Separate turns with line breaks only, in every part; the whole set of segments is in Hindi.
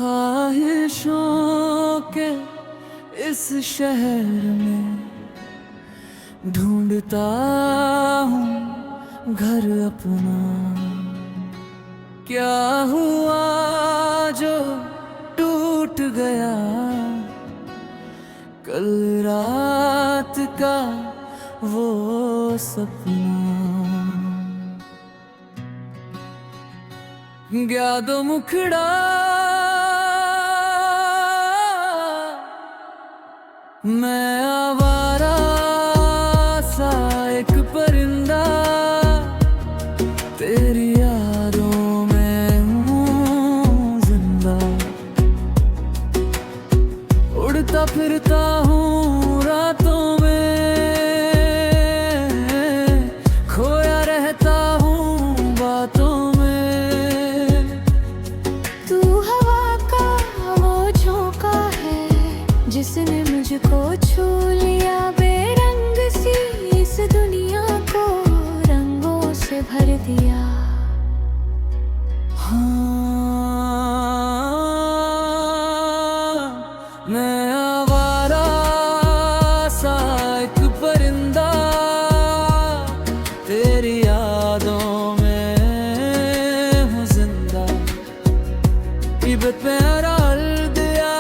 ख्वाहिशों के इस शहर में ढूंढता हूँ घर अपना। क्या हुआ जो टूट गया कल रात का वो सपना। गया दो मुखड़ा मैं आवारा सा एक परिंदा, तेरी यादों में हूँ जिंदा। उड़ता फिरता हूँ रातों में, खोया रहता हूँ बातों में।
तू हवा का वो झोंका है जिसने मुझको छू लिया। बेरंग सी इस दुनिया को रंगों से भर दिया।
हाँ, मैं आवारा सा एक परिंदा, तेरी यादों में हूँ जिंदा। इब्रत पे डाल दिया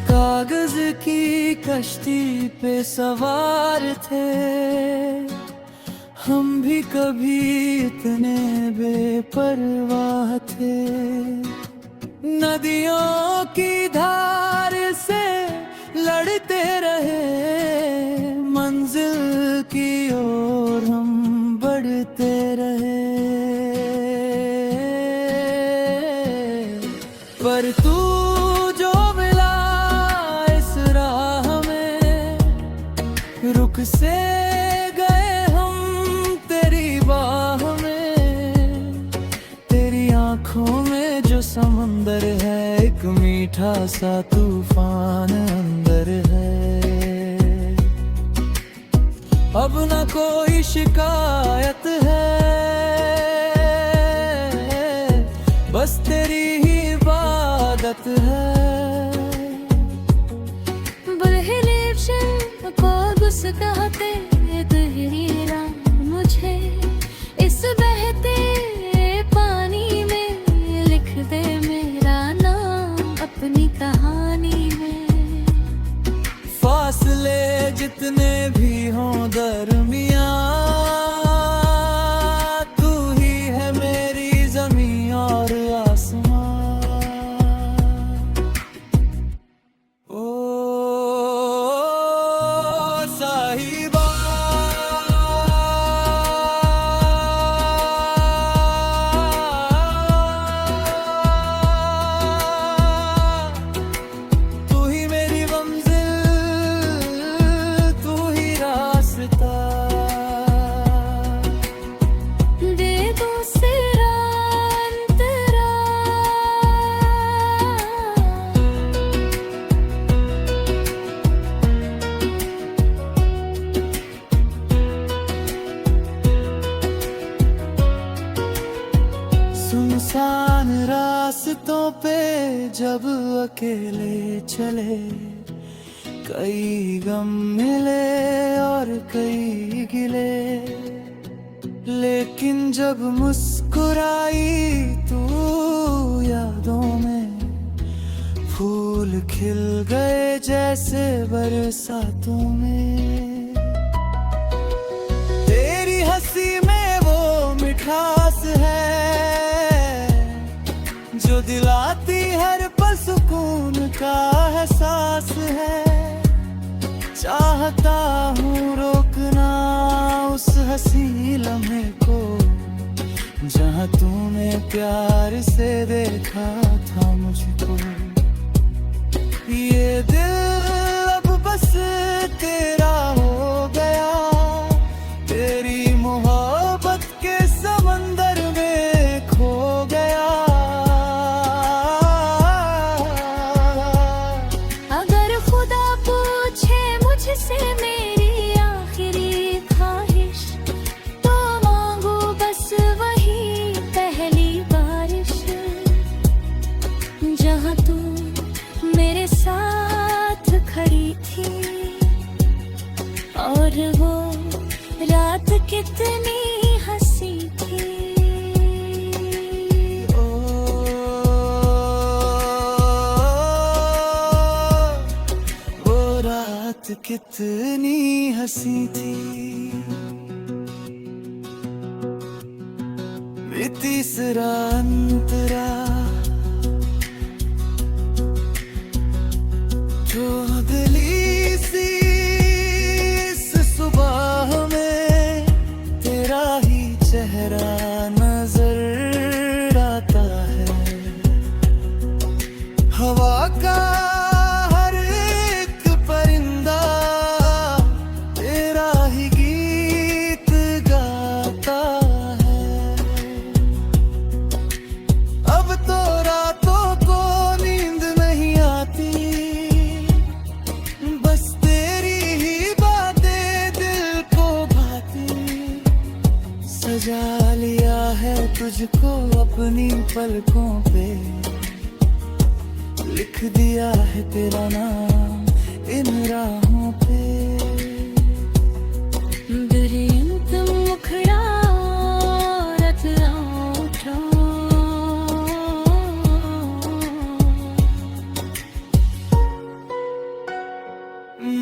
कागज की कश्ती पे सवार थे हम भी कभी इतने बेपरवाह थे। नदियों की धार से लड़ते रहे, मंजिल की ओर हम बढ़ते रहे। पर तू जो मिला इस राह में, रुक से गए हम तेरी बाह में। तेरी आंखों में जो समंदर है, एक मीठा सा तूफान अंदर है। अब ना कोई शिकायत है, बस तेरी ही इबादत है।
को गुस्ताते तहरीरा मुझे इस बहते पानी में लिख दे मेरा नाम अपनी कहानी में।
फासले जितने भी हों दरमियां, तू ही है मेरी ज़मीं और आसमां। ओ साहिबा तू ही मेरी मंजिल, तू ही रास्ता।
दे दो सिरा अंतरा,
सुनसान रास्तों पे जब अकेले चले, कई गम मिले और कई गिले। लेकिन जब मुस्कुराई तू यादों में, फूल खिल गए जैसे बरसातों में। तेरी हंसी में वो मिठास है जो दिलाती हर पल सुकून का एहसास है। चाहता हूँ रोकना उस हंसी लम्हे को, जहाँ तूने प्यार से देखा था मुझको। ये दिल अब बस तेरा हो गया, तेरी मोहब्बत के समंदर में खो गया।
रात कितनी हंसी थी।
ओ, वो रात कितनी हंसी थी। तीसरा अंतरा जो दिली सी इस सुबह में तेरा ही चेहरा नजर आता है। हवा का हर एक परिंदा तेरा ही गीत गाता है। अब तो रातों को नींद नहीं आती, बस तेरी ही बातें दिल को भाती। सजा लिया है तुझको अपनी पलकों पे, लिख दिया है तेरा नाम इन राहों पे।
दुरियंत मुखड़ा रत उठो,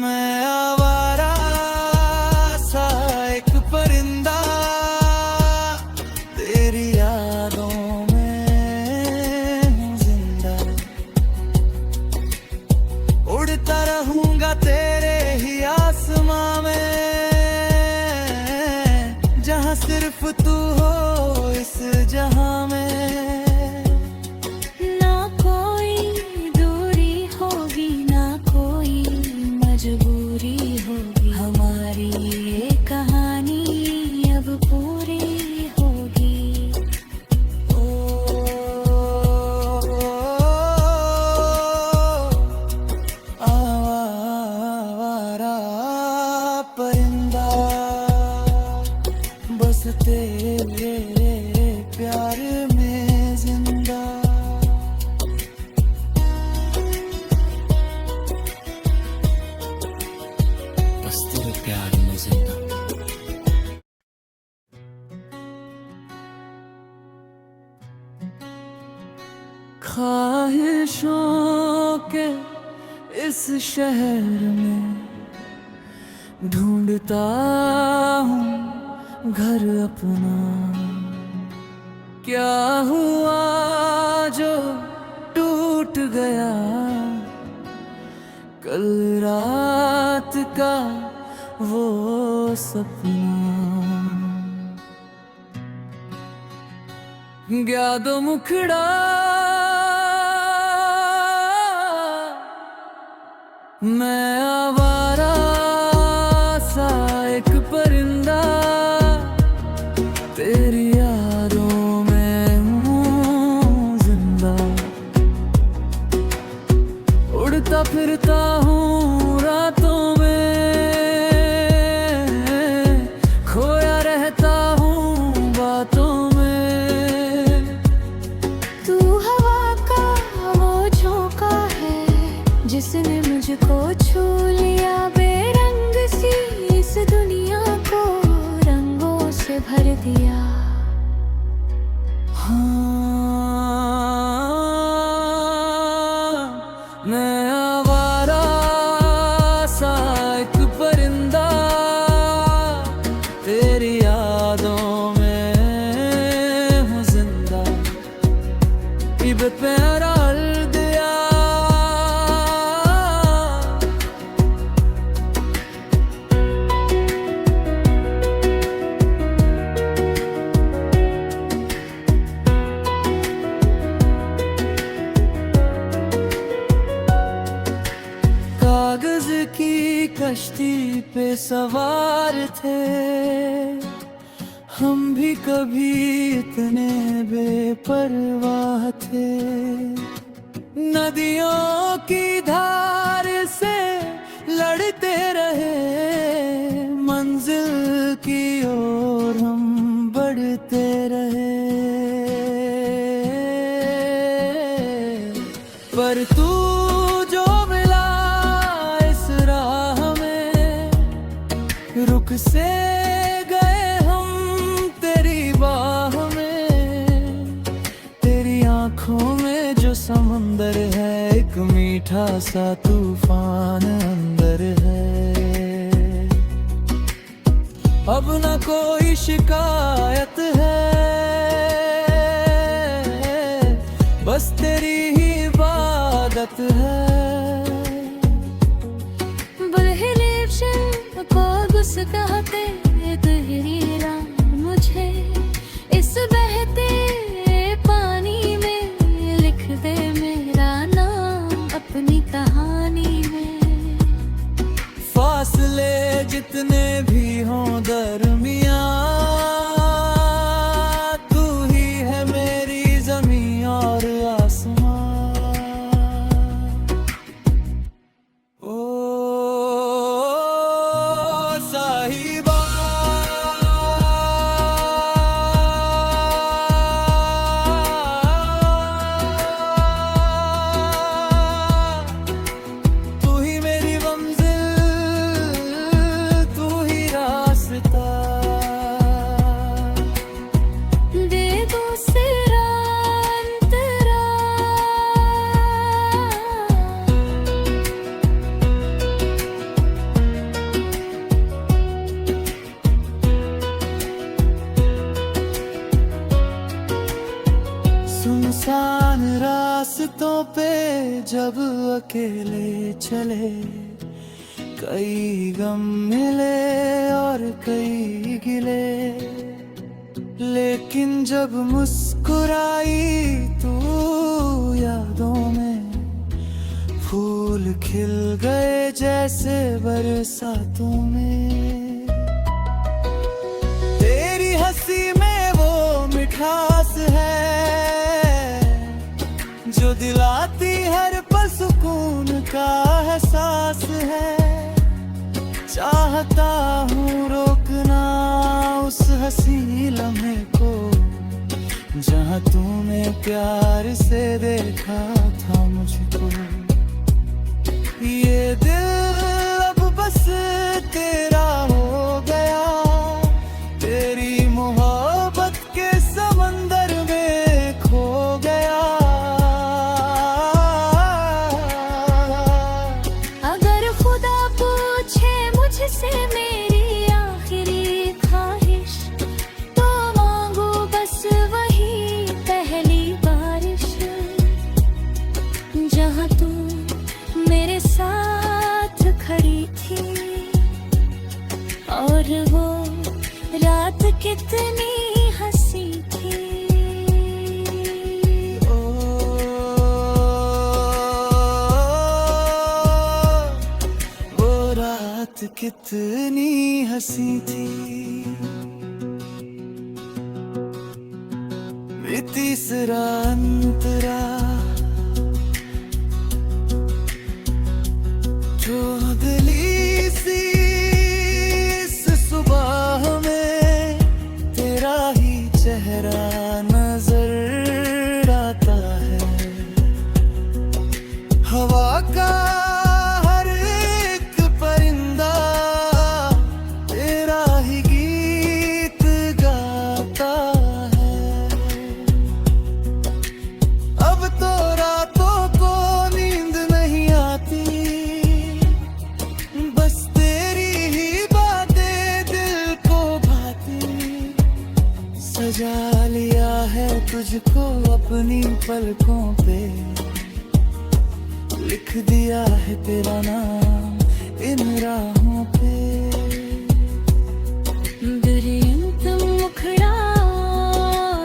मैं आवारा सा एक परिंदा तेरी यादों में हूँ जिंदा। उड़ता रहूंगा तेरे ही आसमां में, जहाँ सिर्फ तू हो इस जहां में।
ना कोई दूरी होगी ना कोई मजबूरी होगी, हमारी ये कहानी अब पूरी होगी।
आवारा परिंदा बस तेरे प्यार में जिंदा। बस तेरे प्यार में जिंदा। ख्वाहिशों के इस शहर में ढूंढता हूँ घर अपना। क्या हुआ जो टूट गया कल रात का वो सपना। गया दो मुखड़ा मैं आवारा सा एक परिंदा तेरी यादों में हूँ जिंदा। उड़ता फिरता हूँ रातों में, खोया रहता हूँ बातों में।
तू हवा का वो झोंका है जिसने मुझको छू लिया, बेरंग सी इस दुनिया को रंगों से भर दिया।
हाँ, मैं आवारा सा एक परिंदा तेरी यादों में हूँ जिंदा। इब प्यारा दिया कागज की कश्ती पे सवार थे हम भी कभी इतने बेपरवाह थे। नदियों की धार से लड़ते रहे, मंजिल की ओर हम बढ़ते रहे। पर तू जो मिला इस राह में, रुख से मीठा सा तूफान अंदर है। अब न कोई शिकायत है, बस तेरी ही इबादत है।
कहते तहरीरा मुझे इस बहते पानी में लिख दे मेरा नाम अपनी कहानी में।
फासले जितने भी हों दरमियां, तू ही है मेरी ज़मीं और आसमां। सुनसान रास्तों पे जब अकेले चले, कई गम मिले और कई गिले, लेकिन जब मुस्कुराई तू यादों में, फूल खिल गए जैसे बरसातों में। तेरी हंसी में वो मिठास है जो दिलाती हर पल सुकून का एहसास है। चाहता हूँ रोकना उस हंसी लम्हे को, जहाँ तूने प्यार से देखा था मुझको। ये दिल अब बस तेरा हो गया, तेरी मोहब्बत के समंदर में खो गया।
अगर खुदा पूछे मुझसे मेरी आखिरी ख्वाहिश, तो मांगू बस वही पहली बारिश, जहाँ तू मेरे साथ खड़ी थी और वो रात कितनी हंसी थी।
वो रात कितनी हंसी थी। तीसरा अंतरा जो दिली सी इस सुबह में, तेरा ही चेहरा नजर आता है। हवा का हर एक परिंदा तेरा ही गीत गाता है। अब तो रातों को नींद नहीं आती, बस तेरी ही बातें दिल को भाती। सजा लिया है तुझको अपनी पलकों पे, लिख दिया है तेरा नाम इन राहों पे।
दुरियंत मुखड़ा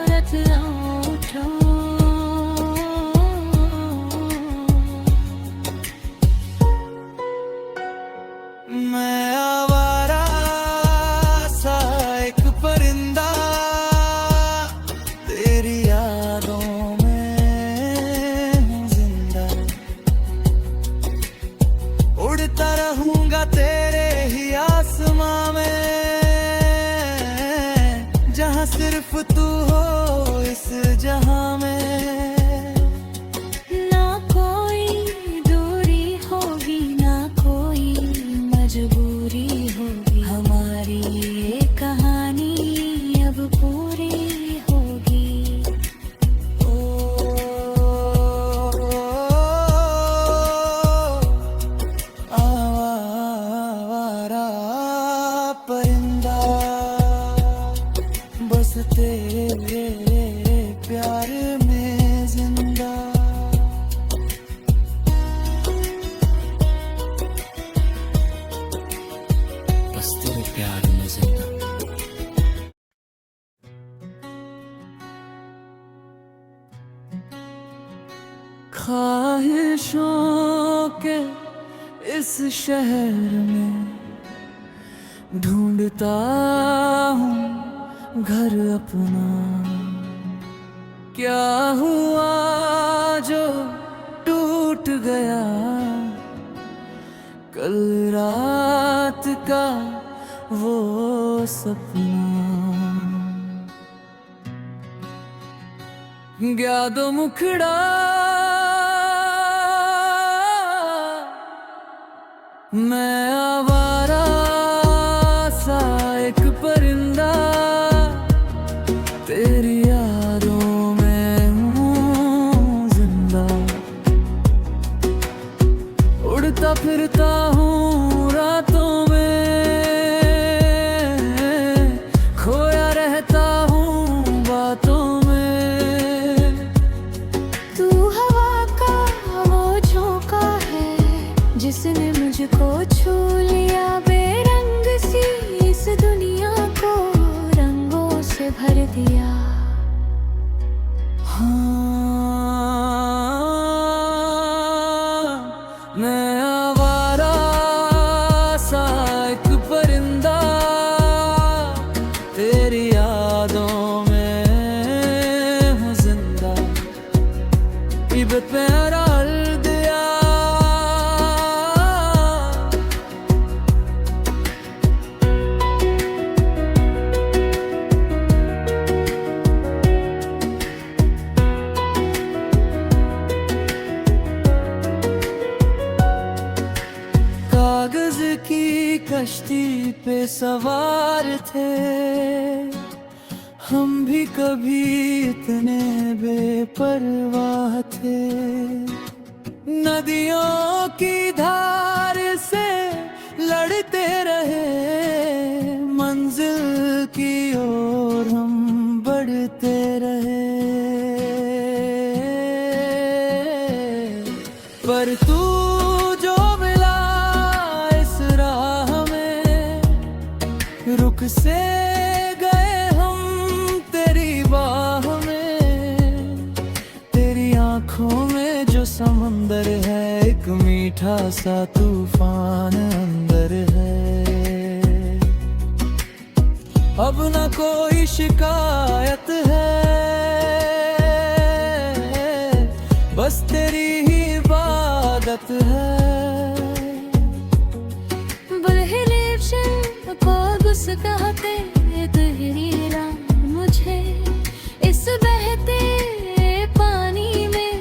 रतलाऊठो,
मैं आवारा सा एक परिंदा, तेरी यादों में हूँ जिंदा। उड़ता रहूंगा तेरे ही आसमां में, जहाँ सिर्फ तू हो इस जहां में।
ना कोई दूरी होगी, ना कोई मजबूरी होगी, हमारी ये कहानी अब पूरी होगी।
तेरे प्यार में जिंदा। बस तेरे प्यार में जिंदा। ख्वाहिशों के इस शहर में ढूंढता हूँ घर अपना। क्या हुआ जो टूट गया कल रात का वो सपना। गया दो मुखड़ा मैं आवारा सा एक परिंदा, तेरी यादों में हूँ जिंदा। उड़ता फिरता हूँ रातों में, खोया रहता हूँ बातों में।
तू हवा का वो झोंका है जिसने मुझको छू लिया। बेरंग सी इस दुनिया को रंगों से भर दिया।
हाँ, मैं आवारा सा एक परिंदा, तेरी यादों में हूँ जिंदा। इब्रत पे डाल दिया कागज की कश्ती पे सवार थे हम भी कभी इतने बेपरवाह थे। नदियों की धार से लड़ते रहे, मंजिल की ओर हम बढ़ते रहे। पर तू जो मिला इस राह में, रुक से गए हम तेरी बाह में। तेरी आंखों में जो समंदर है, एक मीठा सा तूफान अंदर है। अब न कोई शिकायत है, बस तेरी ही इबादत है।
को गुस कहते तहरीरा मुझे इस बहते पानी में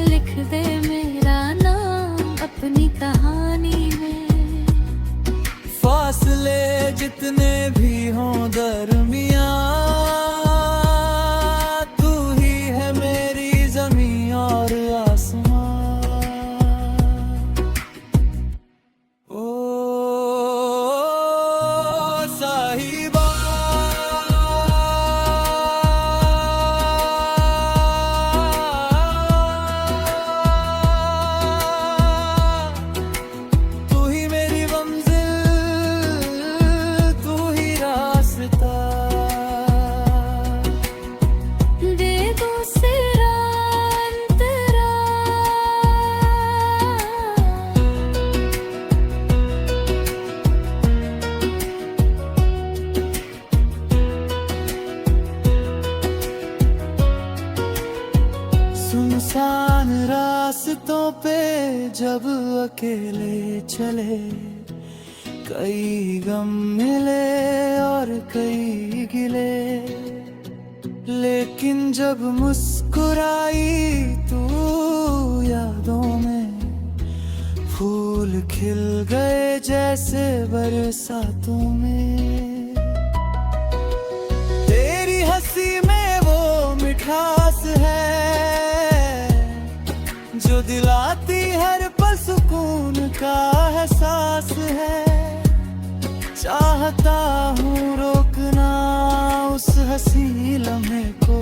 लिख दे मेरा नाम अपनी कहानी में।
फासले जितने भी हों दरमियां, तू ही है मेरी ज़मीं और आसमां। ओ साहिबा तू ही मेरी मंजिल, तू ही रास्ता।
दे दो सिरा अंतरा,
सुनसान रास्तों पे जब अकेले चले, कई गम मिले और कई गिले। लेकिन जब मुस्कुराई तू यादों में, फूल खिल गए जैसे बरसातों में। तेरी हंसी में वो मिठास है जो दिलाती हर पल सुकून का एहसास है। चाहता हूँ रोकना उस हंसी लम्हे को,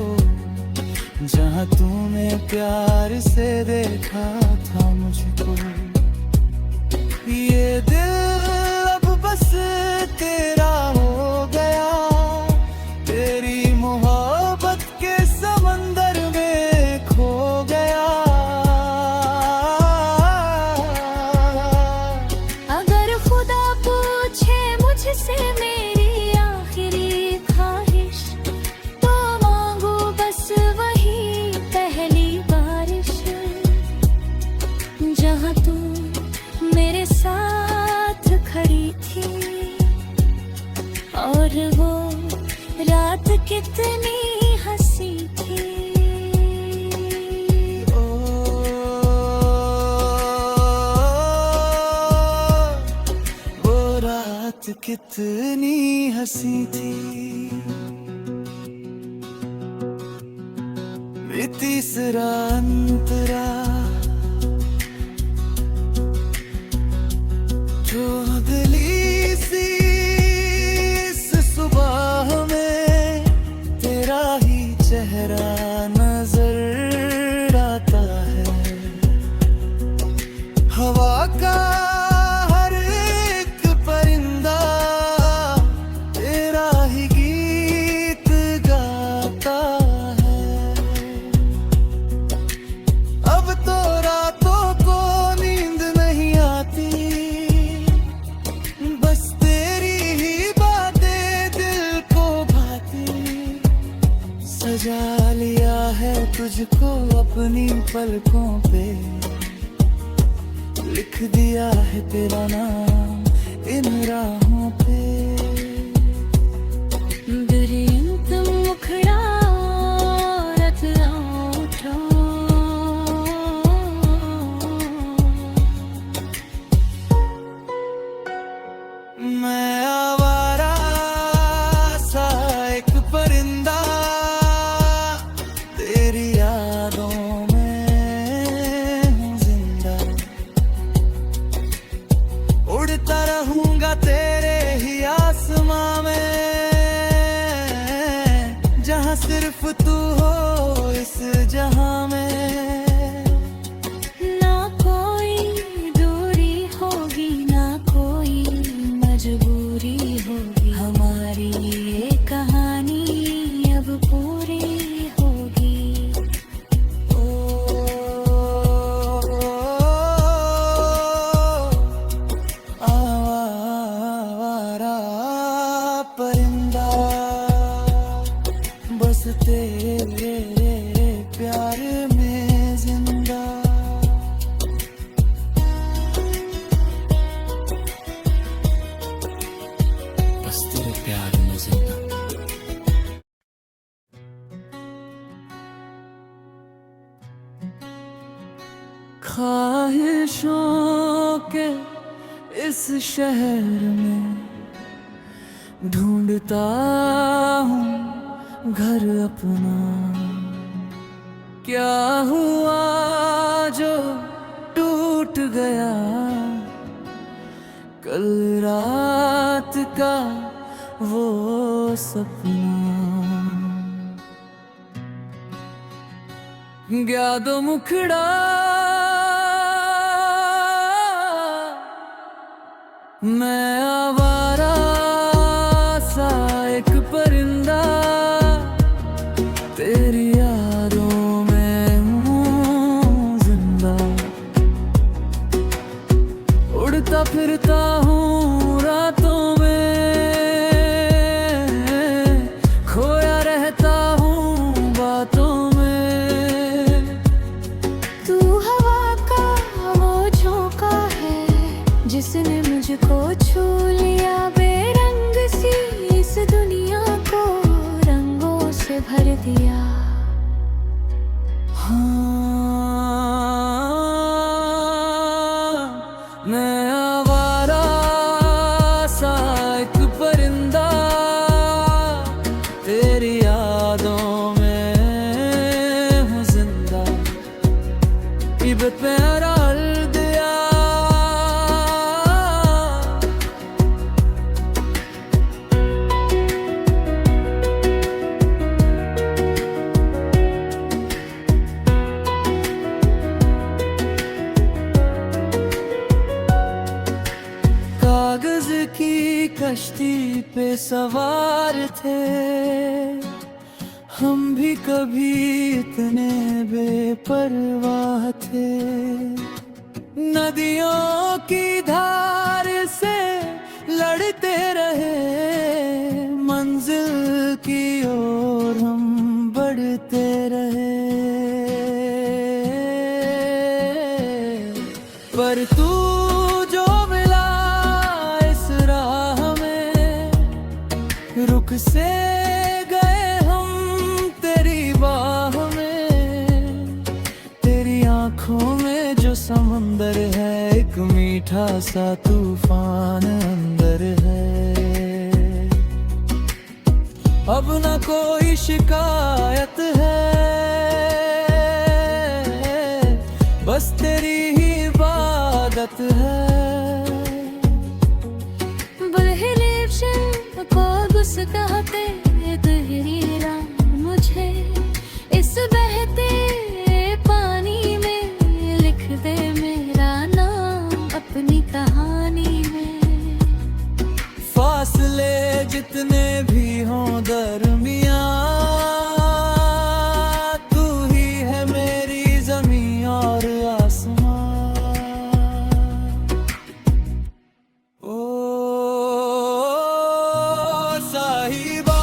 जहाँ तूने प्यार से देखा था मुझको। ये दिल अब बस तेरा हो गया, तेरी मोहब्बत के समंदर में खो गया।
अगर खुदा पूछे मुझसे मेरी आखिरी ख्वाहिश, तो मांगू बस वही पहली बारिश, जहाँ तू मेरे साथ खड़ी थी, और वो रात कितनी हंसी थी।
वो रात कितनी हंसी थी। वे तीसरा अंतरा जो दिली सी इस सुबह में, तेरा ही चेहरा नजर आता है। हवा का हर एक परिंदा तेरा ही गीत गाता है। अब तो रातों को नींद नहीं आती, बस तेरी ही बातें दिल को भाती। सजा लिया है तुझको अपनी पलकों पे, लिख दिया है तेरा नाम इन राहों पे।
दुरियंत मुखड़ा रत उठो,
मैं आवारा सा एक परिंदा, तेरी यादों में हूँ जिंदा। उड़ता रहूंगा तेरे ही आसमां में, जहाँ सिर्फ तू हो इस जहां में।
ना कोई दूरी होगी, ना कोई मजबूरी होगी, हमारी ये कहानी अब पूरी होगी।
आवारा परिंदा, बस तेरे प्यार में जिंदा। बस तेरे प्यार में जिंदा। ख्वाहिशों के इस शहर में ढूंढता हूँ घर अपना। क्या हुआ जो टूट गया कल रात का वो सपना। गया दो मुखड़ा मैं आवारा सा एक परिंदा, तेरी यादों में हूँ जिंदा। उड़ता फिरता हूँ रातों में, खोया रहता हूँ बातों में।
तू हवा का वो झोंका है जिसने मुझको छू लिया, बेरंग सी इस दुनिया को रंगों से भर दिया।
हाँ, मैं आवारा सा एक परिंदा, तेरी यादों में हूँ जिंदा। इब्रत पे डाल दिया हम भी कभी इतने बेपरवाह थे, नदियों की धार से लड़ते रहे, मंजिल की ओर हम बढ़ते रहे। पर तू जो मिला इस राह में, रुक से गए हम तेरी बाह में। तेरी आंखों में जो समंदर है, एक मीठा सा तूफान अंदर है। अब न कोई शिकायत है, बस तेरी ही इबादत है।
कहते तहरीरा मुझे इस बहते पानी में, लिख दे मेरा नाम अपनी कहानी में।
फासले जितने भी हों दरमियां, तू ही है मेरी ज़मीं और आसमां। साहिबा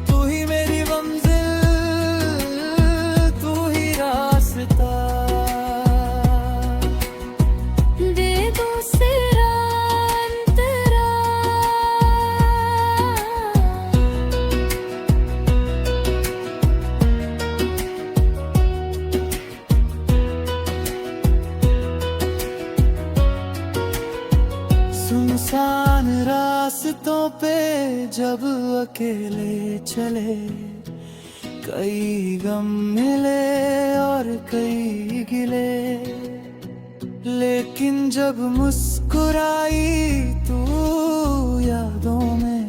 तू ही मेरी मंजिल, तू ही रास्ता।
दे दो सिरा अंतरा,
सुनसान रास्तों पे जब अकेले चले, कई गम मिले और कई गिले। लेकिन जब मुस्कुराई तू यादों में,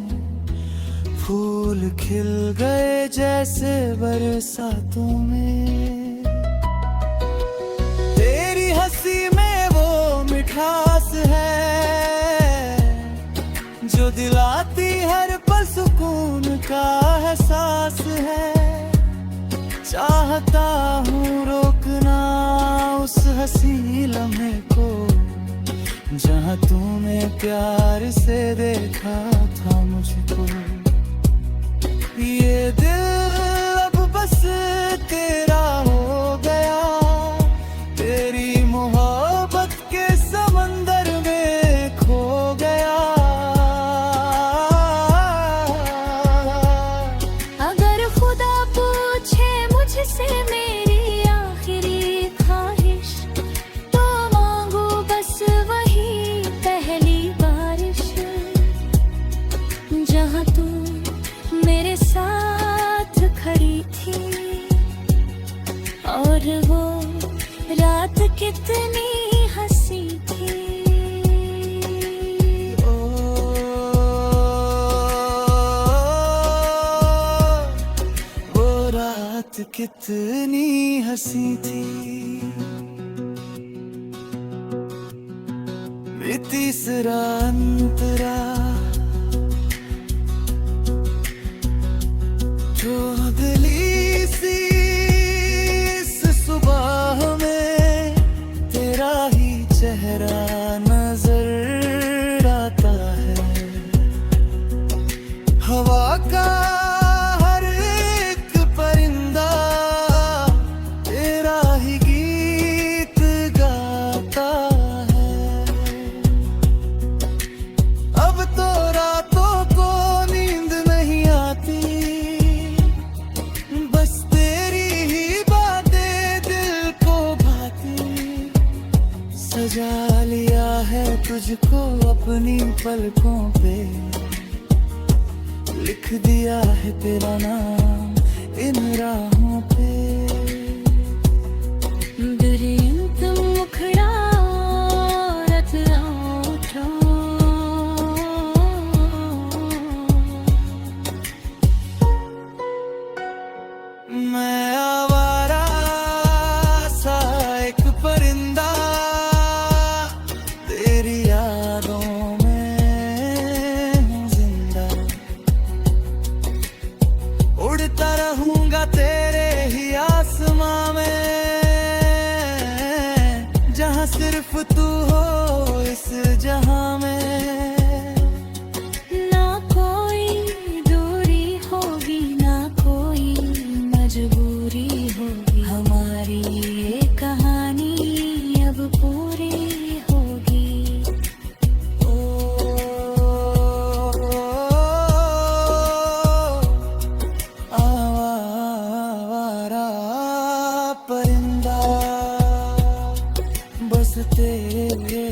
फूल खिल गए जैसे बरसातों में। तेरी हंसी में वो मिठास है, जो दिलाती हर पल सुकून का एहसास है। चाहता हूँ रोकना उस हंसी लम्हे को, जहाँ तूने प्यार से देखा था मुझको। ये दिल अब बस तेरा हो गया, तेरी मोहब्बत के समंदर में खो गया।
अगर खुदा पूछे मुझसे मेरी आखिरी ख्वाहिश, तो मांगू बस वही पहली बारिश, जहाँ तू मेरे साथ खड़ी थी। और वो रात कितनी हंसी थी।
वो रात कितनी हंसी थी। तीसरा अंतरा जो दिली सी इस सुबह में, तेरा ही चेहरा नजर आता है। हवा का हर एक परिंदा तेरा ही गीत गाता है। अब तो रातों को नींद नहीं आती, बस तेरी ही बातें दिल को भाती। सजा लिया है तुझको अपनी पलकों पे, लिख दिया है तेरा नाम इन राहों पे।
दुरियंत मुखड़ा रत उठो,
मैं आवारा सा एक परिंदा, सिर्फ तू हो इस जहां में।
ना कोई दूरी होगी, ना कोई मजबूरी होगी, हमारी ये कहानी अब पूरी होगी।
ओ, आवारा परिंदा बस तेरे